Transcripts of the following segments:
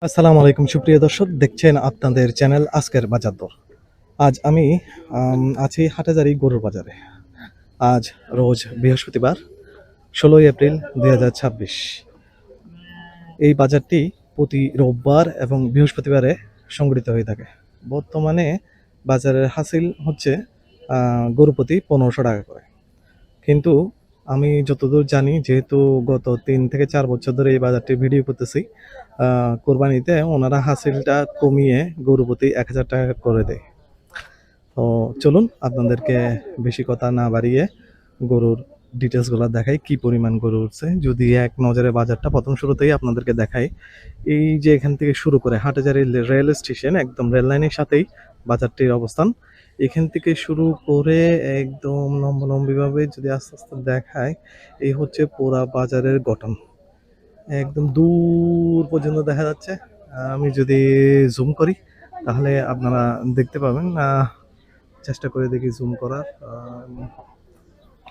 আসসালামু আলাইকুম সুপ্রিয় দর্শক, দেখছেন আপনাদের চ্যানেল আজকের বাজার দর। আজ আমি আছি হাটহাজারী গরুর বাজারে। আজ রোজ বৃহস্পতিবার 16 এপ্রিল 2026। এই বাজারটি প্রতি রোববার এবং বৃহস্পতিবারে সংগঠিত হয়ে থাকে। বর্তমানে বাজারের হাসিল হচ্ছে গরু প্রতি 1500 টাকা করে। কিন্তু আমি যতদূর জানি, যেহেতু গত 3 থেকে 4 বছর ধরে এই বাজারটি ভিডিও করতেছি, কোরবানিতে ওনারা হাসিলটা কমিয়ে গরু প্রতি 1000 টাকা করে দেয়। তো চলুন আপনাদেরকে বেশি কথা না বাড়িয়ে গরুর ডিটেলসগুলো দেখাই, কি পরিমাণ গরু উঠছে। যদি এক নজরে বাজারটা প্রথম শুরুতেই আপনাদেরকে দেখাই, এই যে এখান থেকে শুরু করে হাটহাজারী রেল স্টেশন, একদম রেল লাইনের সাথেই বাজারটির অবস্থান। এখান থেকে শুরু করে একদম লম্বালম্বিভাবে যদি আস্তে আস্তে দেখায়, এই হচ্ছে পুরা বাজারের গঠন। একদম দূর পর্যন্ত দেখা যাচ্ছে। আমি যদি জুম করি তাহলে আপনারা দেখতে পাবেন। চেষ্টা করে দেখি জুম করার।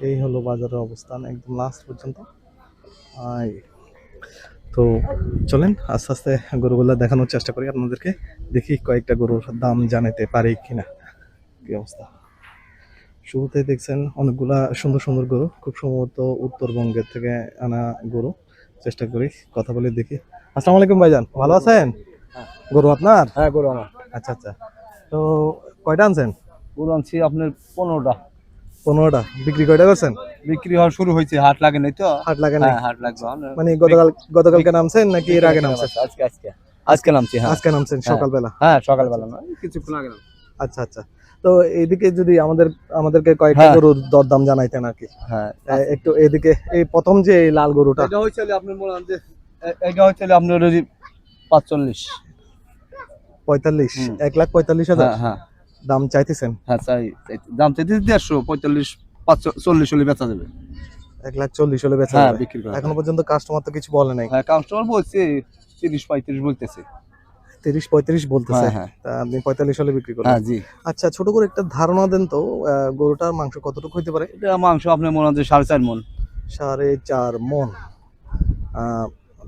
এই হলো বাজারের অবস্থান একদম লাস্ট পর্যন্ত। তো চলেন আস্তে আস্তে গরুগুলা দেখানোর চেষ্টা করি আপনাদেরকে। দেখি কয়েকটা গরুর দাম জানাতে পারি কিনা। কি অবস্থা। শুরুতে দেখছেন অনেকগুলা সুন্দর সুন্দর গরু, খুব সম্ভবত উত্তরবঙ্গের থেকে আনা গরু। চেষ্টা করি কথা বলে দেখি। আসসালামু আলাইকুম ভাইজান, ভালো আছেন? গরু আপনার? হ্যাঁ গরু আমার। আচ্ছা আচ্ছা। তো কয়টা আনছেন? গরু আনছি আপনার 15টা। 15টা। বিক্রি কয়টা করছেন? বিক্রি হওয়া শুরু হয়েছে, হাট লাগে নাই তো। হাট লাগে নাই? হ্যাঁ হাট লাগবে। মানে গতকালকে নামছেন নাকি এর আগে নামছেন? আজকে আজকে আজকে নামছি। হ্যাঁ আজকে নামছেন সকালবেলা? হ্যাঁ সকালবেলা নয়, কিছুক্ষণ আগে নামছি। আচ্ছা আচ্ছা। তো এইদিকে যদি আমাদেরকে কয়েকটা গরুর দরদাম জানাইতেন আর কি। হ্যাঁ একটু এদিকে এই প্রথম যে এই লাল গরুটা, এটা হচ্ছে আপনার মনে হয় যে এটা হচ্ছে আপনার 45। 45, 1,45,000 হ্যাঁ হ্যাঁ দাম চাইতেছেন? হ্যাঁ দাম চাইতে 150, 45, 40 হলে বেচা যাবে। 1,40,000 হলে বেচা হ্যাঁ যাবে? বিক্রি করা। এখনো পর্যন্ত কাস্টমার তো কিছু বলে নাই। হ্যাঁ কাস্টমার বলছে 30-35 বলতেছে। 30-35 বলতেছে। হ্যাঁ তা আপনি 45 হলে বিক্রি করবেন? হ্যাঁ জি। আচ্ছা, ছোট করে একটা ধারণা দেন তো, গরুটার মাংস কতটুকু হইতে পারে? এটা মাংস আপনার মনে হয় 4.5 মণ। 4.5 মণ।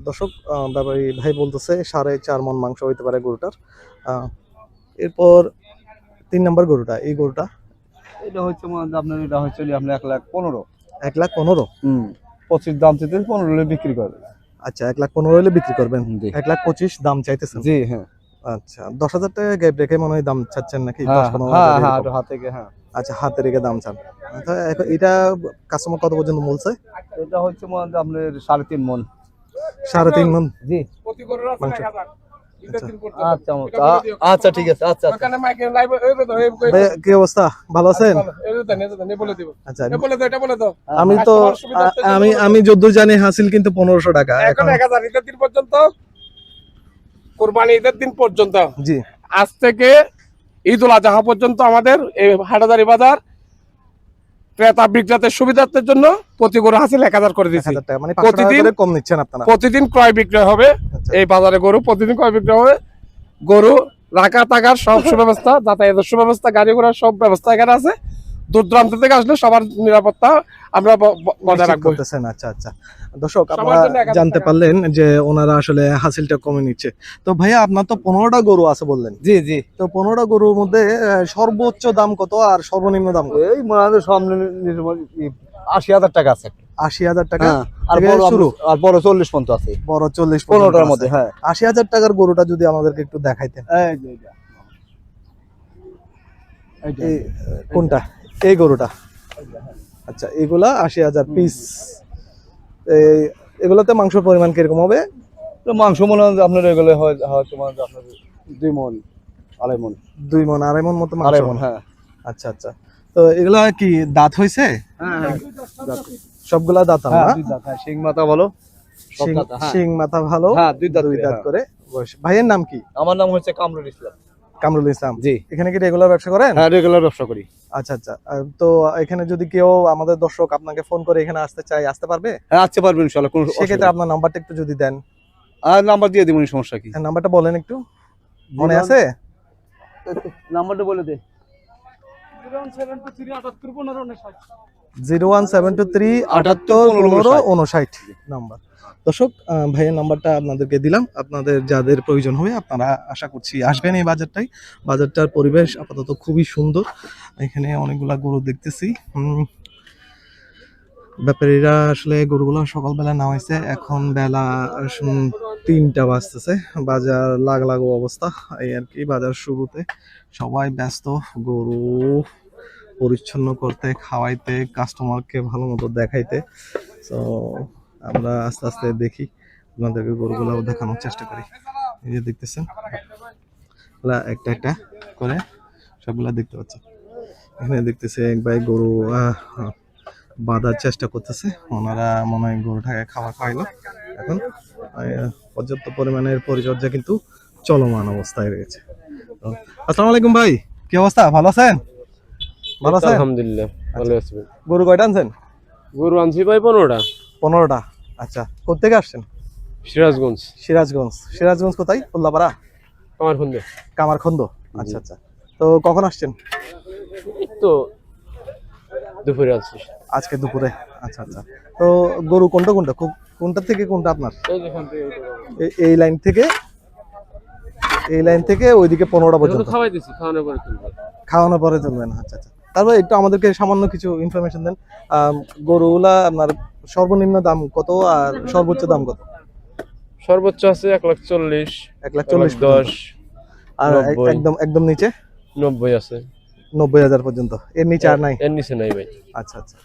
দর্শক, ব্যাপারী ভাই বলতেছে 4.5 মণ মাংস হইতে পারে গরুটার। এরপর 3 নম্বর গরুটা, এই গরুটা এটা হচ্ছে মনে হয় আপনার এটা হচ্ছে আপনার 1,15,000। 1,15,000? 25 দাম চাইতে 15 হলে বিক্রি করবে। আচ্ছা, 1,15,000 হলে বিক্রি করবেন। জি 1,25,000 দাম চাইতেছেন? জি হ্যাঁ। আচ্ছা, 10,000 টাকা গ্যাপ রেখে মনে হয় দাম চাচ্ছেন নাকি? হ্যাঁ 10-15 হ্যাঁ হাজার হ্যাঁ এরকম? হাত থেকে হ্যাঁ। আচ্ছা, হাতে রেখে দাম চান। আচ্ছা, এখন এটা কাস্টমার কত পর্যন্ত বলছে? এটা হচ্ছে মনে হয় আপনার 3.5 মণ। 3.5 মণ জি মাংস। আচ্ছা আচ্ছা ঠিক আছে। আচ্ছা ভাইয়া, কি অবস্থা? ভালো আছেন? আচ্ছা, আমি তো আমি যতদূর জানি হাসিল কিন্তু 1500 টাকা এখন 1000 ঈদের দিন পর্যন্ত, কোরবানি ঈদের দিন পর্যন্ত, জি। আজ থেকে ঈদুল আজহা পর্যন্ত আমাদের এই হাটহাজারী বাজার ক্রেতা বিক্রেতাদের সুবিধার্থের জন্য প্রতি গরু হাসিল 1000 করে দিচ্ছি। 1000 টাকা মানে 500 টাকা করে কম নিচ্ছেন আপনারা? প্রতিদিন ক্রয় বিক্রয় হবে। আচ্ছা। এই বাজারে গরু প্রতিদিন ক্রয় বিক্রয় হবে। গরু রাখা থাকার সব সুব্যবস্থা, যাতায়াতের সুব্যবস্থা, গাড়ি ঘোড়ার সব ব্যবস্থা এখানে আছে। দূর দূরান্ত থেকে আসলে সবার নিরাপত্তা আমরা বজায় রাখবো। আচ্ছা আচ্ছা। দর্শক, আপনারা জানতে পারলেন যে ওনারা আসলে হাসিলটা কমে নিচ্ছে। তো ভাইয়া, আপনার তো 15টা গরু আছে বললেন। জি জি। তো 15টা গরুর মধ্যে সর্বোচ্চ দাম কত আর সর্বনিম্ন দাম কত? এই মনে হয় সামনে 80,000 টাকা আছে। 80,000 টাকা আর থেকে বড় শুরু? আর বড় 40 পর্যন্ত আছে। বড় 40 15টার মধ্যে। হ্যাঁ 80,000 টাকার গরুটা যদি আমাদেরকে একটু দেখাইতেন। এই যে এটা এই কোনটা? এই গরুটা? আচ্ছা, এগুলা 80,000 পিস। এগুলাতে মাংসের পরিমাণ কিরকম হবে? তো মাংস মনে হয় আপনার এগুলো হয় হয়তো মানে আপনার 2 মণ 2.5 মণ। 2 মণ 2.5 মণ মতো মাংস? 2.5 মণ হ্যাঁ। আচ্ছা আচ্ছা। তো এগুলা কি দাঁত হইছে? হ্যাঁ হ্যাঁ সবগুলা দাঁত না? হ্যাঁ 2 দাঁত। হ্যাঁ শিং মাথা ভালো। সব দাঁত হ্যাঁ। শিং মাথা ভালো। হ্যাঁ 2 দাঁত 2 দাঁত করে বয়স। ভাইয়ের নাম কি? আমার নাম হচ্ছে কামরুল ইসলাম। কামরুল ইসলাম। জি। এখানে কি রেগুলার ব্যবসা করেন? হ্যাঁ রেগুলার ব্যবসা করি। আচ্ছা আচ্ছা। তো এখানে যদি কেউ আমাদের দর্শক আপনাকে ফোন করে এখানে আসতে চায়, আসতে পারবে? হ্যাঁ আসতে পারবেন ইনশাআল্লাহ। কোন সেক্ষেত্রে আপনার নাম্বারটা একটু যদি দেন। আর নাম্বার দিয়ে দিবেন, সমস্যা কি? নাম্বারটা বলেন একটু, মনে আছে? নাম্বারটা বলে দে। 01723 78 15 59। 01723 78 15 59 নাম্বার। দর্শক ভাইয়ের নাম্বারটা আপনাদেরকে দিলাম, আপনাদের যাদের প্রয়োজন হবে আপনারা আশা করছি আসবেন এই বাজারটার পরিবেশ আপাতত খুবই সুন্দর। এখানে অনেকগুলা গরু দেখতেছি। ব্যাপারীরা আসলে গরুগুলো সকালবেলা নামাইছে, এখন বেলা 3টা বাজতেছে, বাজার লাগো অবস্থা। এই আর কি, বাজার শুরুতে সবাই ব্যস্ত গরু পরিচ্ছন্ন করতে, খাওয়াইতে, কাস্টমারকে ভালো মতো দেখাইতে। তো আমরা আস্তে আস্তে দেখি, আপনাদেরকে গরুগুলো দেখানোর চেষ্টা করি। এই যে দেখতেছেন একটা একটা করে সবগুলা দেখতে পাচ্ছি। এখানে দেখতেছে এক ভাই গরু বাঁধার চেষ্টা করতেছে, ওনারা মনে হয় গরুটাকে খাবার খাওয়াইলো। এখন পর্যাপ্ত পরিমাণের পরিচর্যা কিন্তু চলমান অবস্থায় রয়েছে। আসসালামু আলাইকুম ভাই, কি অবস্থা, ভালো আছেন? ভালো আছেন? আলহামদুলিল্লাহ ভালো আছি। গরু কয়টা আনছেন? গরু আনছি ভাই 15টা। 15টা। আচ্ছা, কোথেকে আসছেন? সিরাজগঞ্জ। সিরাজগঞ্জ কোথায়? উল্লাপাড়া, কামারখন্দ। আচ্ছা আচ্ছা, তো কখন আসছেন? তো দুপুরে আছি আজকে দুপুরে। আচ্ছা আচ্ছা, তো গরু কোনটা কোনটা থেকে কোনটা আপনার? এই লাইন থেকে ওইদিকে 15টা পর্যন্ত খাওয়ানোর পরে চলবেন। আচ্ছা আচ্ছা, তারপরে একটু আমাদেরকে সামান্য কিছু ইনফরমেশন দেন। গরুগুলা আপনার সর্বনিম্ন দাম কত আর সর্বোচ্চ দাম কত? সর্বোচ্চ আছে 1,40,000, 1,40,000 আর 90 একদম নিচে 90 আছে, 90,000 পর্যন্ত। এর নিচে আর নাই? এর নিচে নাই ভাই। আচ্ছা আচ্ছা,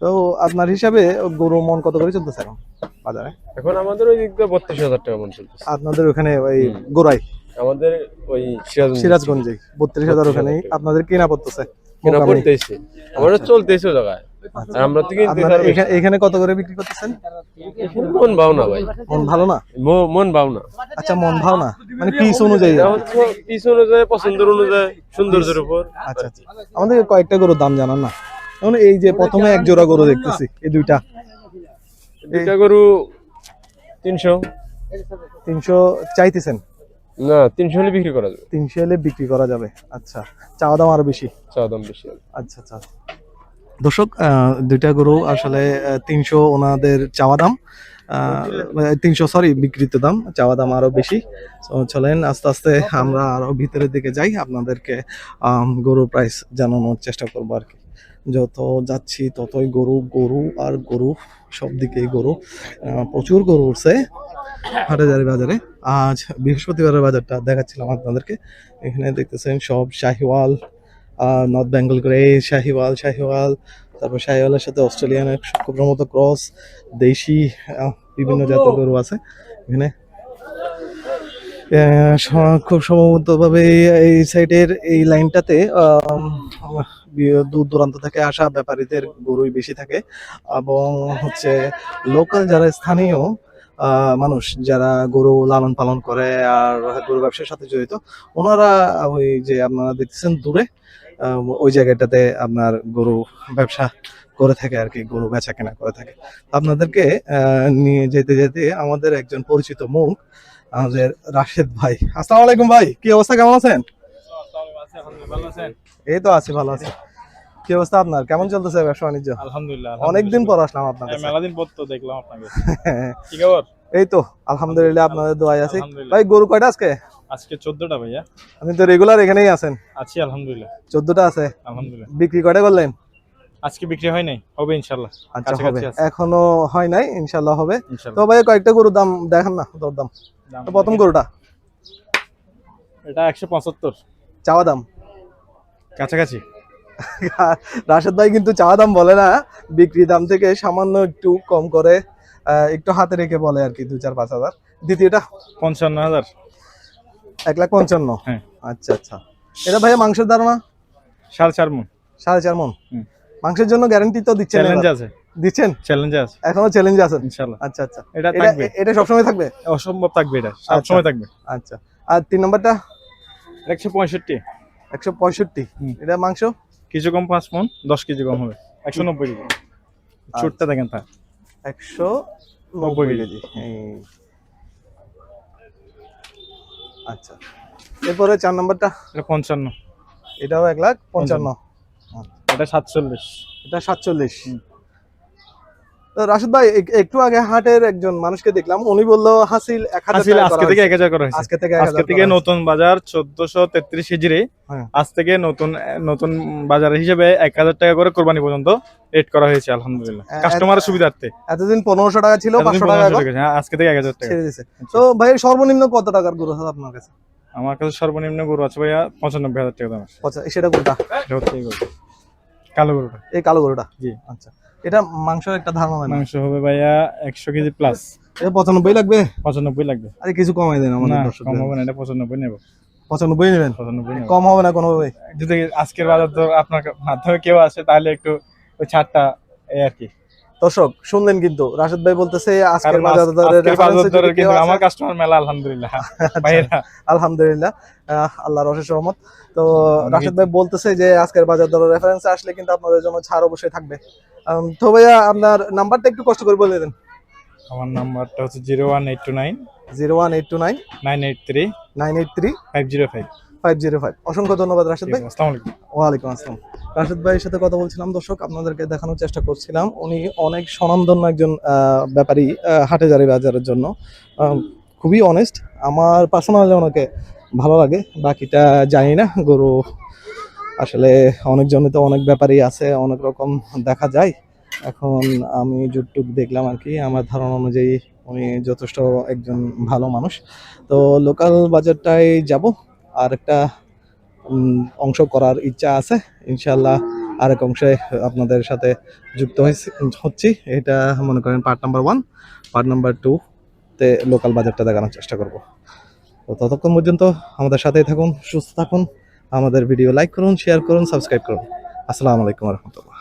তো আপনার হিসাবে গরু মন কত করে চলতেছে এখন বাজারে? এখন আমাদের ওই দিক দিয়ে 32,000 টাকা মন চলতেছে। আপনাদের ওখানে ওই গোড়ায় আমাদের ওই সিরাজগঞ্জে 32,000 ওখানেই আপনাদের কেনা পড়তেছে? কেনা পড়তেছে, আমাদের চলতেছে ওই জায়গায়। আর আমরা তো কিনতে পারবো। এখানে কত করে বিক্রি করতেছেন? মন ভাও না ভাই, মন ভালো না? মন ভাও না। আচ্ছা, মন ভাও না মানে পিস অনুযায়ী? পিস অনুযায়ী, পছন্দের অনুযায়ী, সৌন্দর্যের উপর। আচ্ছা আচ্ছা, আমাদের কয়েকটা গরুর দাম জানান না। এখন এই যে প্রথমে এক জোড়া গরু দেখতেছি, এই দুইটা গরু 300 চাইতেছেন? না, 300 হলে বিক্রি করা যাবে। 300 হলে বিক্রি করা যাবে। আচ্ছা, চাওয়া দাম আরো বেশি? চাওয়া দাম বেশি। আচ্ছা আচ্ছা, দর্শক দুইটা গরু আসলে 300 ওনাদের চাওয়া দাম, 300 সরি বিক্রিত দাম, চাওয়া দাম আরো বেশি। তো চলেন আস্তে আস্তে আমরা আরো ভিতরের দিকে যাই, আপনাদেরকে গরুর প্রাইস জানানোর চেষ্টা করবো আর কি। যত যাচ্ছি ততই গরু আর গরু, সব দিকেই গরু। প্রচুর গরু উঠছে হাটহাজারী বাজারে। আজ বৃহস্পতিবারের বাজারটা দেখাচ্ছিলাম আপনাদেরকে। এখানে দেখতেছেন সব শাহিওয়াল, নর্থ বেঙ্গল গ্রে, শাহিওয়াল, তারপর শাহিওয়ালের সাথে অস্ট্রেলিয়ানের প্রমত ক্রস, দেশি বিভিন্ন জাতের গরু আছে এখানে। খুব সম্ভবতভাবে এই সাইডের এই লাইনটাতে দূর দূরান্ত থেকে আসা ব্যাপারীদের গরুই বেশি থাকে, এবং হচ্ছে লোকাল যারা স্থানীয় মানুষ যারা গরু লালন পালন করে আর গরু ব্যবসার সাথে জড়িত, ওনারা ওই যে আপনারা দেখতেছেন দূরে ওই জায়গাটাতে আপনার গরু ব্যবসা করে থাকে আর কি, গরু বেচা কেনা করে থাকে। আপনাদেরকে নিয়ে যেতে যেতে আমাদের একজন পরিচিত মুখ, আমাদের রাশেদ ভাই। আসসালামু আলাইকুম ভাই, কি অবস্থা, কেমন আছেন? এই তো আছি, ভালো আছি। কি অবস্থা আপনার, কেমন চলতেছে ব্যবসা বাণিজ্য? আলহামদুলিল্লাহ, অনেকদিন পর আসলাম আপনার কাছে। মেলা দিন পর তো দেখলাম আপনাকে। কি খবর? এই তো আলহামদুলিল্লাহ, আপনাদের দোয়ায় আছি। ভাই গরু কয়টা আজকে? আজকে 14টা ভাইয়া। আপনি তো রেগুলার এখানেই আছেন। আছি আলহামদুলিল্লাহ। 14টা আছে আলহামদুলিল্লাহ। বিক্রি কয়টা করলেন? আজকে বিক্রি হয় নাই, হবে ইনশাআল্লাহ। আচ্ছা, হবে, এখনো হয় নাই, ইনশাআল্লাহ হবে। তো ইনশাআল্লাহ। ভাই কয়েকটা গরুর দাম দেখান না, দরদাম। তো প্রথম গরুটা এটা 175 চাওয়া দাম, কাছাকাছি। রাশেদ ভাই কিন্তু চাওয়া দাম বলে না, বিক্রি দাম থেকে সামান্য একটু কম করে একটু হাতে রেখে বলে আর কি, 2-4-5 হাজার। দ্বিতীয়টা 55,000, 1,55,000। হ্যাঁ। আচ্ছা আচ্ছা, এটা ভাইয়া মাংসের ধারণা? 4.5 মণ। 4.5 মণ। হুম। মাংসের জন্য গ্যারান্টি তো দিচ্ছেন? চ্যালেঞ্জ আছে। দিচ্ছেন? চ্যালেঞ্জ আছে, এখনো চ্যালেঞ্জ আছে ইনশাআল্লাহ। আচ্ছা আচ্ছা, এটা থাকবে, এটা সবসময় থাকবে? অসম্ভব থাকবে, এটা সব সময় থাকবে। আচ্ছা, আর 3 নম্বরটা 165, 165। এটা মাংস কিছু কম, 5 মণ, 10 কেজি কম হবে, 190 কেজি। ছোটটা দেখেন তা 190 কেজি। আচ্ছা, এরপরে 4 নম্বরটা? এটা 55। এটাও 1,55,000। এটা 47। এটা 47। তো রাশেদ ভাই একটু আগে হাটের একজন মানুষকে দেখলাম, উনি বললো হাসিল 1000 হাসিল টাকা আজকে করা থেকে হয়েছে। 1000 করা হয়েছে। আজকে থেকে আজকে 1000 থেকে করা হয়েছে। নতুন বাজার 1433 হিজরি। হ্যাঁ। আজ থেকে নতুন বাজার হিসেবে 1000 টাকা করে কোরবানি পর্যন্ত রেট করা হয়েছে আলহামদুলিল্লাহ, কাস্টমারের সুবিধার্থে। এতদিন 1500 টাকা ছিল, 500 টাকা এখন হ্যাঁ, আজকে থেকে 1000 টাকা ছেড়ে দিয়েছে। তো ভাই সর্বনিম্ন কত টাকার গরু আছে আপনার কাছে? আমার কাছে সর্বনিম্ন গরু আছে ভাইয়া 95,000 টাকা দাম আছে। সেটা কোনটা? এটা হচ্ছে এই গরু, কালো গরুটা। এই কালো গরুটা? জি। আচ্ছা, এটা মাংসের একটা ধারণা দেন। মাংস হবে ভাইয়া 100 কেজি প্লাস। এটা 95 লাগবে? 95 লাগবে। আরে কিছু কমাই দেন আমাদের না, দর্শকদের। কম হবে না, এটা 95 নেব। 95 নেবেন? 95 নেব। কম হবে না কোনোভাবে? যদি আজকের বাজার দর আপনার মাধ্যমে কেউ আসে তাহলে একটু ওই ছাড়টা এই আর কি। দর্শক শুনলেন কিন্তু রাশেদ ভাই বলতেছে আজকের কারণ বাজার দরের আজকের বাজার reference এ দরের যদি কেউ কিন্তু আসে- আমার কাস্টমার মেলা আলহামদুলিল্লাহ ভাইরা। আলহামদুলিল্লাহ, আল্লাহর অশেষ রহমত। তো রাশেদ ভাই বলতেছে যে আজকের বাজার দরের রেফারেন্সে আসলে কিন্তু আপনাদের জন্য ছাড় অবশ্যই থাকবে। তো ভাইয়া আপনার নাম্বারটা একটু কষ্ট করে বলে দেন। আমার নাম্বারটা হচ্ছে 01829 01829 983 983 505। 505। অসংখ্য ধন্যবাদ রাশেদ ভাই। আসসালামু আলাইকুম। ওয়ালাইকুম আসসালাম। রাশেদ ভাইয়ের সাথে কথা বলছিলাম দর্শক, আপনাদেরকে দেখানোর চেষ্টা করছিলাম। উনি অনেক স্বনামধন্য একজন ব্যাপারী হাটেজারি বাজারের জন্য। খুবই অনেস্ট, আমার পার্সোনালি ওনাকে ভালো লাগে, বাকিটা জানি না। গরু আসলে অনেকজনই তো অনেক ব্যাপারই আছে, অনেক রকম দেখা যায়। এখন আমি যতটুকু দেখলাম আর কি, আমার ধারণা অনুযায়ী উনি যথেষ্ট একজন ভালো মানুষ। তো লোকাল বাজারটায় যাব, আর একটা অংশ করার ইচ্ছা আছে ইনশাল্লাহ। আরেক অংশে আপনাদের সাথে যুক্ত হচ্ছি। এটা মনে করেন পার্ট নাম্বার 1, পার্ট নাম্বার 2 তে লোকাল বাজারটা দেখানোর চেষ্টা করব। তো ততক্ষণ পর্যন্ত আমাদের সাথেই থাকুন, সুস্থ থাকুন, আমাদের ভিডিও লাইক করুন, শেয়ার করুন, সাবস্ক্রাইব করুন। আসসালামু আলাইকুম রহমতুল্লাহ।